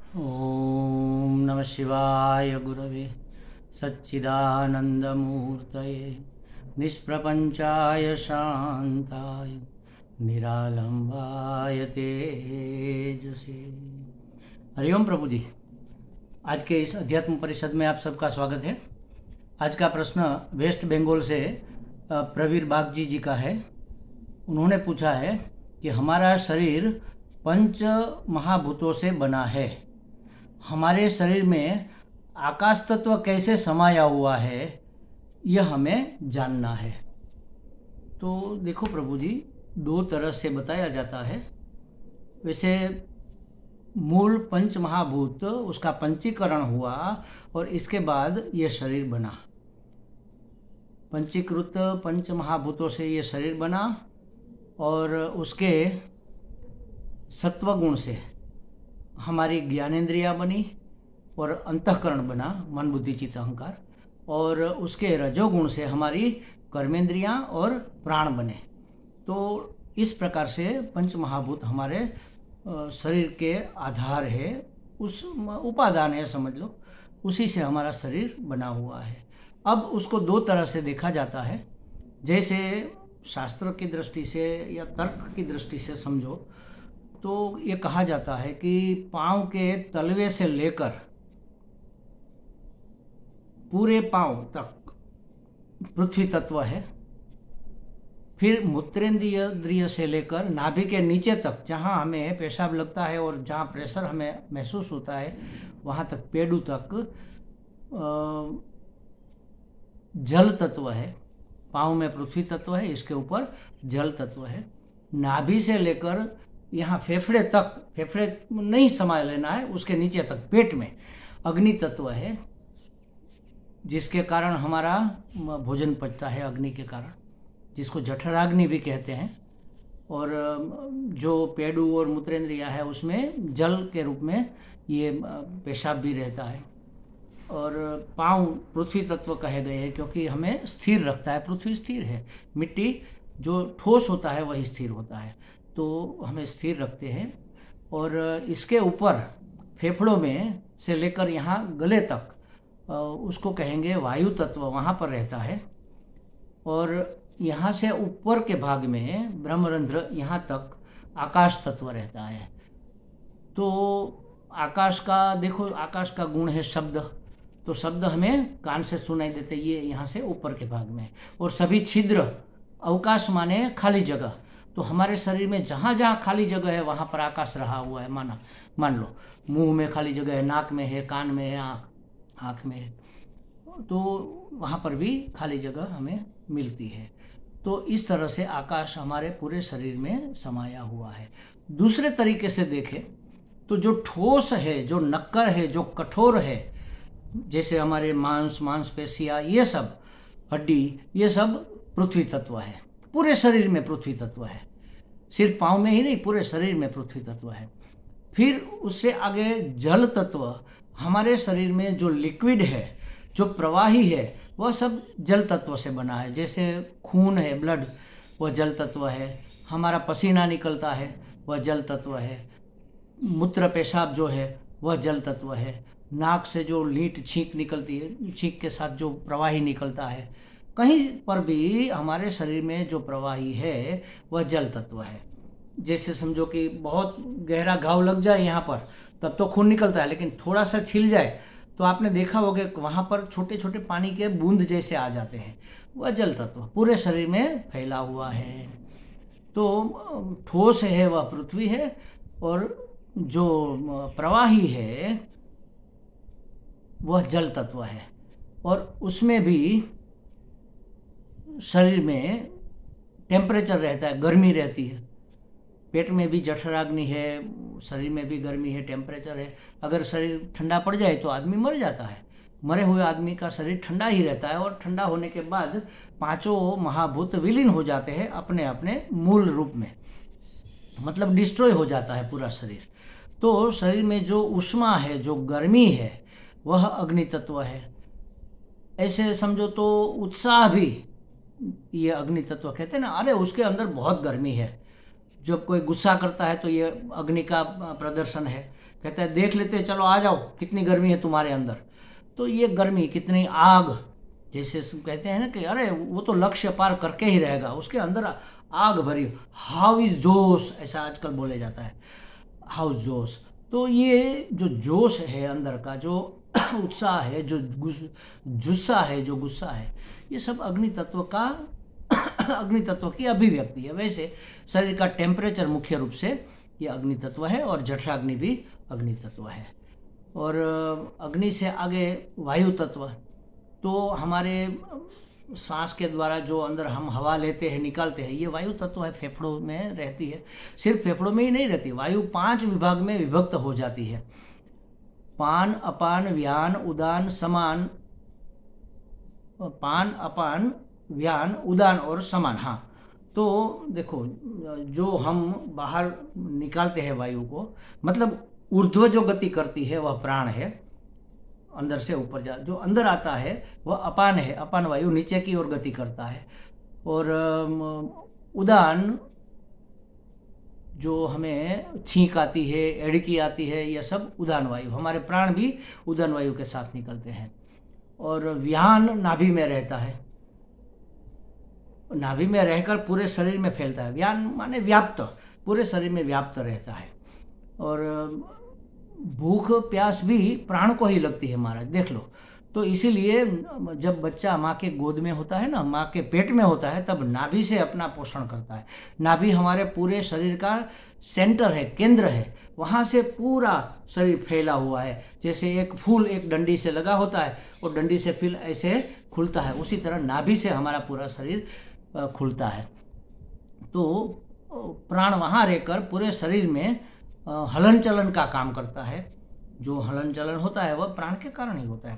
ओम नमः शिवाय गुरवे सच्चिदानंदमूर्तये निष्प्रपंचाय शांताय निरालंबाय तेजसे। हरिओम प्रभु जी, आज के इस अध्यात्म परिषद में आप सबका स्वागत है। आज का प्रश्न वेस्ट बंगाल से प्रवीर बागजी जी का है। उन्होंने पूछा है कि हमारा शरीर पंच महाभूतों से बना है, हमारे शरीर में आकाश तत्व कैसे समाया हुआ है, यह हमें जानना है। तो देखो प्रभु जी, दो तरह से बताया जाता है। वैसे मूल पंच महाभूत, उसका पंचीकरण हुआ और इसके बाद ये शरीर बना। पंचीकृत पंच महाभूतों से ये शरीर बना और उसके सत्वगुण से हमारी ज्ञानेंद्रिया बनी और अंतःकरण बना, मन बुद्धि चित्त अहंकार, और उसके रजोगुण से हमारी कर्मेंद्रियां और प्राण बने। तो इस प्रकार से पंच महाभूत हमारे शरीर के आधार है, उस उपादान है समझ लो, उसी से हमारा शरीर बना हुआ है। अब उसको दो तरह से देखा जाता है। जैसे शास्त्र की दृष्टि से या तर्क की दृष्टि से समझो तो ये कहा जाता है कि पाँव के तलवे से लेकर पूरे पाँव तक पृथ्वी तत्व है। फिर मूत्रेंद्रिय से लेकर नाभि के नीचे तक, जहाँ हमें पेशाब लगता है और जहाँ प्रेशर हमें महसूस होता है, वहाँ तक पेडू तक जल तत्व है। पाँव में पृथ्वी तत्व है, इसके ऊपर जल तत्व है। नाभि से लेकर यहाँ फेफड़े तक, फेफड़े नहीं समा लेना है, उसके नीचे तक पेट में अग्नि तत्व है, जिसके कारण हमारा भोजन पचता है, अग्नि के कारण, जिसको जठराग्नि भी कहते हैं। और जो पेडू और मूत्रेंद्रिया है उसमें जल के रूप में ये पेशाब भी रहता है। और पाँव पृथ्वी तत्व कहे गए हैं क्योंकि हमें स्थिर रखता है। पृथ्वी स्थिर है, मिट्टी जो ठोस होता है वही स्थिर होता है, तो हमें स्थिर रखते हैं। और इसके ऊपर फेफड़ों में से लेकर यहाँ गले तक उसको कहेंगे वायु तत्व, वहाँ पर रहता है। और यहाँ से ऊपर के भाग में ब्रह्मरंध्र, यहाँ तक आकाश तत्व रहता है। तो आकाश का देखो, आकाश का गुण है शब्द, तो शब्द हमें कान से सुनाई देते, ये यहाँ से ऊपर के भाग में। और सभी छिद्र, अवकाश माने खाली जगह, तो हमारे शरीर में जहाँ जहाँ खाली जगह है वहाँ पर आकाश रहा हुआ है। मान लो मुंह में खाली जगह है, नाक में है, कान में है, आँख में है, तो वहाँ पर भी खाली जगह हमें मिलती है। तो इस तरह से आकाश हमारे पूरे शरीर में समाया हुआ है। दूसरे तरीके से देखें तो जो ठोस है, जो नक्कर है, जो कठोर है, जैसे हमारे मांसपेशियाँ, ये सब हड्डी, ये सब पृथ्वी तत्व है। पूरे शरीर में पृथ्वी तत्व है, सिर्फ पाँव में ही नहीं, पूरे शरीर में पृथ्वी तत्व है। फिर उससे आगे जल तत्व, हमारे शरीर में जो लिक्विड है, जो प्रवाही है, वह सब जल तत्व से बना है। जैसे खून है, ब्लड, वह जल तत्व है। हमारा पसीना निकलता है, वह जल तत्व है। मूत्र पेशाब जो है वह जल तत्व है। नाक से जो लीट छींक निकलती है, छींक के साथ जो प्रवाही निकलता है, कहीं पर भी हमारे शरीर में जो प्रवाही है वह जल तत्व है। जैसे समझो कि बहुत गहरा घाव लग जाए यहाँ पर, तब तो खून निकलता है, लेकिन थोड़ा सा छिल जाए तो आपने देखा होगा कि वहाँ पर छोटे छोटे पानी के बूंद जैसे आ जाते हैं, वह जल तत्व पूरे शरीर में फैला हुआ है। तो ठोस है वह पृथ्वी है, और जो प्रवाही है वह जल तत्व है। और उसमें भी शरीर में टेम्परेचर रहता है, गर्मी रहती है। पेट में भी जठराग्नि है, शरीर में भी गर्मी है, टेम्परेचर है। अगर शरीर ठंडा पड़ जाए तो आदमी मर जाता है। मरे हुए आदमी का शरीर ठंडा ही रहता है, और ठंडा होने के बाद पांचों महाभूत विलीन हो जाते हैं अपने अपने मूल रूप में, मतलब डिस्ट्रॉय हो जाता है पूरा शरीर। तो शरीर में जो ऊष्मा है, जो गर्मी है, वह अग्नि तत्व है। ऐसे समझो तो उत्साह भी ये अग्नि तत्व कहते हैं ना। अरे उसके अंदर बहुत गर्मी है, जब कोई गुस्सा करता है तो ये अग्नि का प्रदर्शन है। कहता है देख लेते हैं, चलो आ जाओ, कितनी गर्मी है तुम्हारे अंदर। तो ये गर्मी, कितनी आग, जैसे कहते हैं ना कि अरे वो तो लक्ष्य पार करके ही रहेगा, उसके अंदर आग भरी, हाउ इज जोश, ऐसा आजकल बोले जाता है, हाउ जोश। तो ये जो जोश है अंदर का, जो उत्साह है, जो जुस्सा है, जो गुस्सा है, ये सब अग्नि तत्व का अग्नि तत्व की अभिव्यक्ति है। वैसे शरीर का टेम्परेचर मुख्य रूप से ये अग्नि तत्व है, और जठराग्नि भी अग्नि तत्व है। और अग्नि से आगे वायु तत्व, तो हमारे सांस के द्वारा जो अंदर हम हवा लेते हैं, निकालते हैं, ये वायु तत्व है, फेफड़ों में रहती है। सिर्फ फेफड़ों में ही नहीं रहती, वायु 5 विभाग में विभक्त हो जाती है। पान, अपान, व्यान, उदान, समान, पान, अपान, व्यान, उदान और समान। हाँ, तो देखो, जो हम बाहर निकालते हैं वायु को, मतलब ऊर्ध्व जो गति करती है वह प्राण है, अंदर से ऊपर जा, जो अंदर आता है वह अपान है, अपान वायु नीचे की ओर गति करता है। और उदान, जो हमें छींक आती है, एड़की आती है, यह सब उदान वायु, हमारे प्राण भी उदान वायु के साथ निकलते हैं। और व्यान नाभि में रहता है, नाभि में रहकर पूरे शरीर में फैलता है। व्यान माने व्याप्त, पूरे शरीर में व्याप्त रहता है। और भूख प्यास भी प्राण को ही लगती है महाराज, देख लो। तो इसीलिए जब बच्चा माँ के गोद में होता है ना, माँ के पेट में होता है, तब नाभि से अपना पोषण करता है। नाभि हमारे पूरे शरीर का सेंटर है, केंद्र है, वहाँ से पूरा शरीर फैला हुआ है। जैसे एक फूल एक डंडी से लगा होता है और डंडी से फिर ऐसे खुलता है, उसी तरह नाभि से हमारा पूरा शरीर खुलता है। तो प्राण वहाँ रहकर पूरे शरीर में हलन चलन का काम करता है। जो हलन चलन होता है वह प्राण के कारण ही होता है।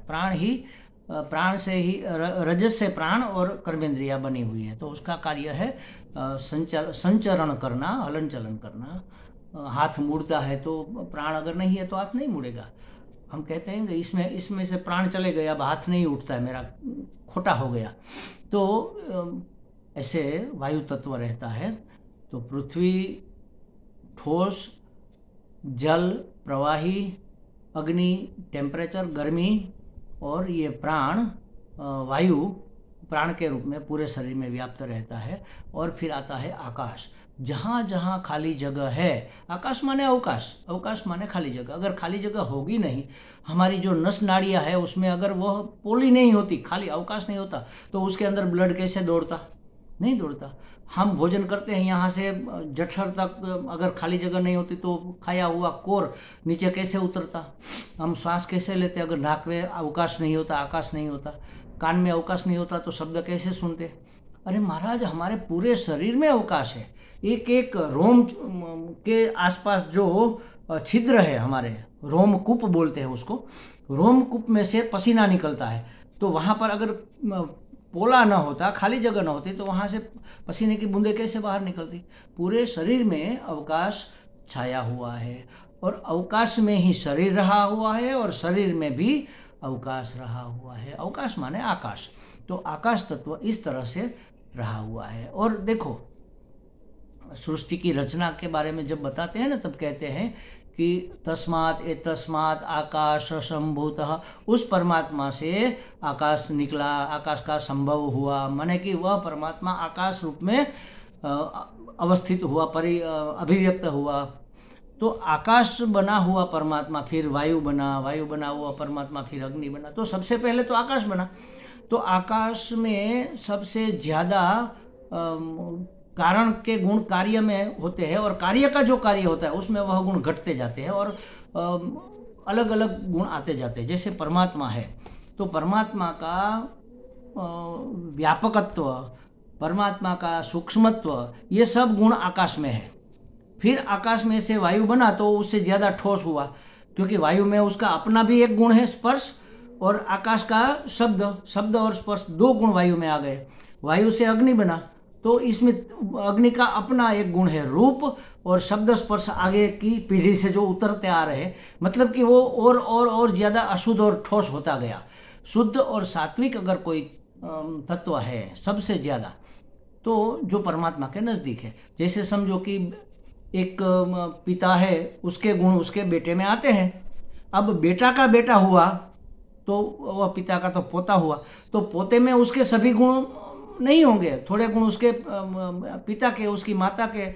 प्राण से ही, रजस से प्राण और कर्मेंद्रिया बनी हुई है, तो उसका कार्य है संचरण करना, हलन चलन करना। हाथ मुड़ता है तो प्राण अगर नहीं है तो हाथ नहीं मुड़ेगा। हम कहते हैं कि इसमें से प्राण चले गए, अब हाथ नहीं उठता है, मेरा खोटा हो गया। तो ऐसे वायु तत्व रहता है। तो पृथ्वी ठोस, जल प्रवाही, अग्नि टेम्परेचर गर्मी, और ये प्राण वायु प्राण के रूप में पूरे शरीर में व्याप्त रहता है। और फिर आता है आकाश। जहाँ जहाँ खाली जगह है, आकाश माने अवकाश, अवकाश माने खाली जगह। अगर खाली जगह होगी नहीं, हमारी जो नस नाड़ियाँ है उसमें अगर वह पोली नहीं होती, खाली अवकाश नहीं होता, तो उसके अंदर ब्लड कैसे दौड़ता? नहीं दौड़ता। हम भोजन करते हैं, यहाँ से जठर तक अगर खाली जगह नहीं होती तो खाया हुआ कोर नीचे कैसे उतरता? हम श्वास कैसे लेते अगर नाक में अवकाश नहीं होता, आकाश नहीं होता? कान में अवकाश नहीं होता तो शब्द कैसे सुनते? अरे महाराज, हमारे पूरे शरीर में अवकाश है। एक एक रोम के आसपास जो छिद्र है, हमारे रोमकूप बोलते हैं उसको, रोमकूप में से पसीना निकलता है। तो वहाँ पर अगर पोला न होता, खाली जगह न होती, तो वहाँ से पसीने की बूंदें कैसे बाहर निकलती? पूरे शरीर में अवकाश छाया हुआ है, और अवकाश में ही शरीर रहा हुआ है, और शरीर में भी अवकाश रहा हुआ है। अवकाश माने आकाश। तो आकाश तत्व इस तरह से रहा हुआ है। और देखो, सृष्टि की रचना के बारे में जब बताते हैं ना, तब कहते हैं कि तस्मात् एतस्मात् आकाश संभूतः, उस परमात्मा से आकाश निकला, आकाश का संभव हुआ, माने कि वह परमात्मा आकाश रूप में अवस्थित हुआ, अभिव्यक्त हुआ। तो आकाश बना हुआ परमात्मा फिर वायु बना, वायु बना हुआ परमात्मा फिर अग्नि बना। तो सबसे पहले तो आकाश बना। तो आकाश में सबसे ज़्यादा कारण के गुण कार्य में होते हैं, और कार्य का जो कार्य होता है उसमें वह गुण घटते जाते हैं, और अलग अलग गुण आते जाते हैं। जैसे परमात्मा है, तो परमात्मा का व्यापकत्व, परमात्मा का सूक्ष्मत्व, ये सब गुण आकाश में है। फिर आकाश में से वायु बना तो उससे ज़्यादा ठोस हुआ, क्योंकि वायु में उसका अपना भी एक गुण है स्पर्श, और आकाश का शब्द और स्पर्श, दो गुण वायु में आ गए। वायु से अग्नि बना तो इसमें अग्नि का अपना एक गुण है रूप, और शब्द स्पर्श आगे की पीढ़ी से जो उतरते आ रहे, मतलब कि वो और ज़्यादा अशुद्ध और ठोस होता गया। शुद्ध और सात्विक अगर कोई तत्व है सबसे ज़्यादा, तो जो परमात्मा के नज़दीक है, जैसे समझो कि एक पिता है, उसके गुण उसके बेटे में आते हैं। अब बेटा का बेटा हुआ तो वह पिता का तो पोता हुआ, तो पोते में उसके सभी गुण नहीं होंगे, थोड़े गुण उसके पिता के, उसकी माता के,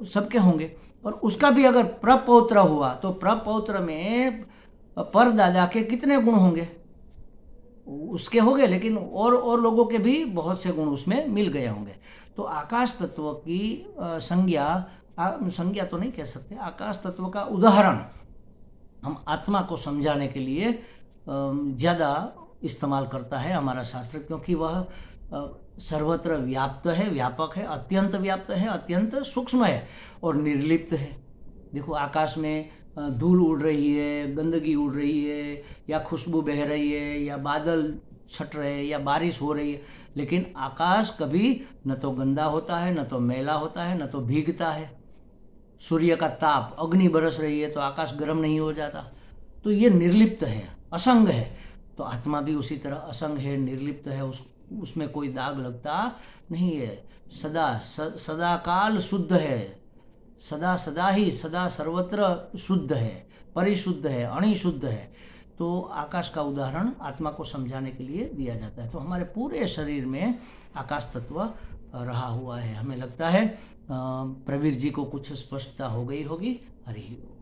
सबके होंगे। और उसका भी अगर प्रपौत्र हुआ तो प्रपौत्र में परदादा के कितने गुण होंगे, उसके हो गए, लेकिन और लोगों के भी बहुत से गुण उसमें मिल गए होंगे। तो आकाश तत्व की संज्ञा तो नहीं कह सकते, आकाश तत्व का उदाहरण हम आत्मा को समझाने के लिए ज़्यादा इस्तेमाल करता है हमारा शास्त्र, क्योंकि वह सर्वत्र व्याप्त है, व्यापक है, अत्यंत व्याप्त है, अत्यंत सूक्ष्म है और निर्लिप्त है। देखो आकाश में धूल उड़ रही है, गंदगी उड़ रही है, या खुशबू बह रही है, या बादल छट रहे हैं, या बारिश हो रही है, लेकिन आकाश कभी न तो गंदा होता है, न तो मैला होता है, न तो भीगता है। सूर्य का ताप, अग्नि बरस रही है तो आकाश गर्म नहीं हो जाता। तो ये निर्लिप्त है, असंग है। तो आत्मा भी उसी तरह असंग है, निर्लिप्त है, उसमें कोई दाग लगता नहीं है, सदा काल शुद्ध है, सदा ही, सदा सर्वत्र शुद्ध है, परिशुद्ध है, अणिशुद्ध है। तो आकाश का उदाहरण आत्मा को समझाने के लिए दिया जाता है। तो हमारे पूरे शरीर में आकाश तत्व रहा हुआ है। हमें लगता है प्रवीर जी को कुछ स्पष्टता हो गई होगी। हरि ओम।